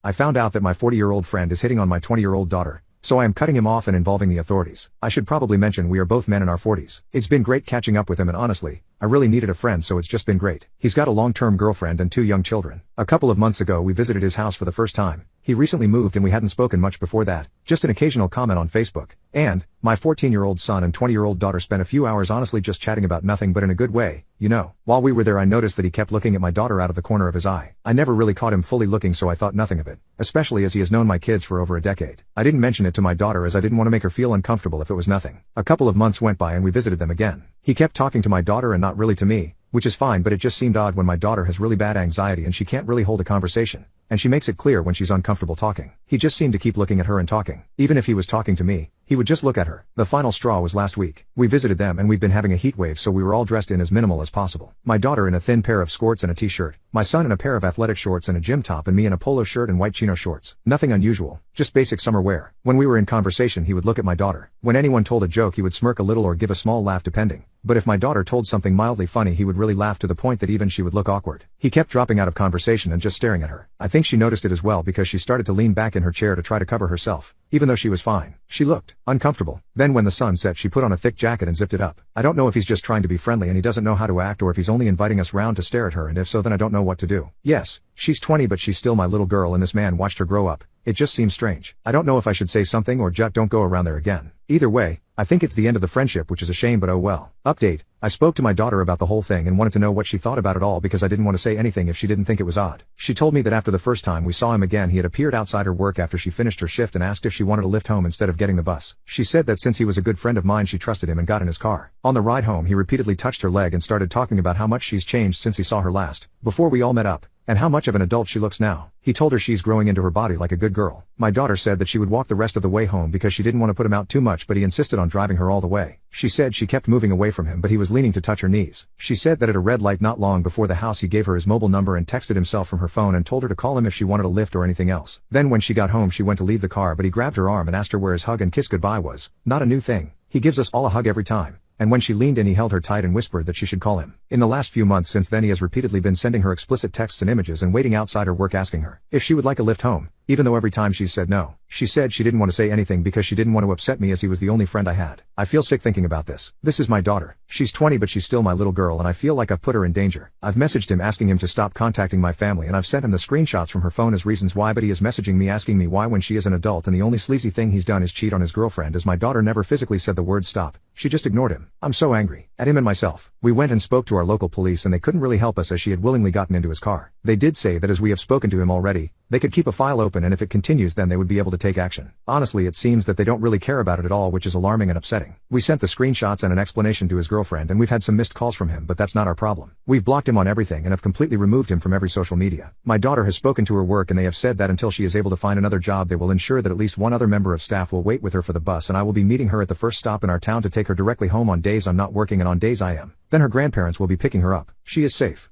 I found out that my 40-year-old friend is hitting on my 20-year-old daughter, so I am cutting him off and involving the authorities. I should probably mention we are both men in our 40s. It's been great catching up with him and honestly, I really needed a friend so it's just been great. He's got a long-term girlfriend and 2 young children. A couple of months ago we visited his house for the first time. He recently moved and we hadn't spoken much before that, just an occasional comment on Facebook. And, my 14-year-old son and 20-year-old daughter spent a few hours honestly just chatting about nothing but in a good way, you know. While we were there I noticed that he kept looking at my daughter out of the corner of his eye. I never really caught him fully looking so I thought nothing of it, especially as he has known my kids for over a decade. I didn't mention it to my daughter as I didn't want to make her feel uncomfortable if it was nothing. A couple of months went by and we visited them again. He kept talking to my daughter and not really to me, which is fine but it just seemed odd when my daughter has really bad anxiety and she can't really hold a conversation. And she makes it clear when she's uncomfortable talking. He just seemed to keep looking at her and talking. Even if he was talking to me, he would just look at her. The final straw was last week. We visited them and we'd been having a heat wave so we were all dressed in as minimal as possible. My daughter in a thin pair of skirts and a t-shirt. My son in a pair of athletic shorts and a gym top and me in a polo shirt and white chino shorts. Nothing unusual, just basic summer wear. When we were in conversation he would look at my daughter. When anyone told a joke he would smirk a little or give a small laugh depending. But if my daughter told something mildly funny he would really laugh to the point that even she would look awkward. He kept dropping out of conversation and just staring at her. I think she noticed it as well because she started to lean back in her chair to try to cover herself. Even though she was fine, she looked uncomfortable. Then when the sun set she put on a thick jacket and zipped it up. I don't know if he's just trying to be friendly and he doesn't know how to act or if he's only inviting us round to stare at her and if so then I don't know what to do. Yes, she's 20 but she's still my little girl and this man watched her grow up. It just seems strange. I don't know if I should say something or just don't go around there again. Either way, I think it's the end of the friendship which is a shame but oh well. Update, I spoke to my daughter about the whole thing and wanted to know what she thought about it all because I didn't want to say anything if she didn't think it was odd. She told me that after the first time we saw him again he had appeared outside her work after she finished her shift and asked if she wanted a lift home instead of getting the bus. She said that since he was a good friend of mine she trusted him and got in his car. On the ride home he repeatedly touched her leg and started talking about how much she's changed since he saw her last, before we all met up, and how much of an adult she looks now. He told her she's growing into her body like a good girl. My daughter said that she would walk the rest of the way home because she didn't want to put him out too much but he insisted on driving her all the way. She said she kept moving away from him but he was leaning to touch her knees. She said that at a red light not long before the house he gave her his mobile number and texted himself from her phone and told her to call him if she wanted a lift or anything else. Then when she got home she went to leave the car but he grabbed her arm and asked her where his hug and kiss goodbye was. Not a new thing. He gives us all a hug every time. And when she leaned in he held her tight and whispered that she should call him. In the last few months since then he has repeatedly been sending her explicit texts and images and waiting outside her work asking her if she would like a lift home, even though every time she's said no. She said she didn't want to say anything because she didn't want to upset me as he was the only friend I had. I feel sick thinking about this. This is my daughter. She's 20 but she's still my little girl and I feel like I've put her in danger. I've messaged him asking him to stop contacting my family and I've sent him the screenshots from her phone as reasons why but he is messaging me asking me why when she is an adult and the only sleazy thing he's done is cheat on his girlfriend as my daughter never physically said the word stop. She just ignored him. I'm so angry at him and myself. We went and spoke to our local police and they couldn't really help us as she had willingly gotten into his car. They did say that as we have spoken to him already, they could keep a file open and if it continues then they would be able to take action. Honestly it seems that they don't really care about it at all which is alarming and upsetting. We sent the screenshots and an explanation to his girlfriend and we've had some missed calls from him but that's not our problem. We've blocked him on everything and have completely removed him from every social media. My daughter has spoken to her work and they have said that until she is able to find another job they will ensure that at least one other member of staff will wait with her for the bus and I will be meeting her at the first stop in our town to take her directly home on days I'm not working and on days I am. Then her grandparents will be picking her up. She is safe.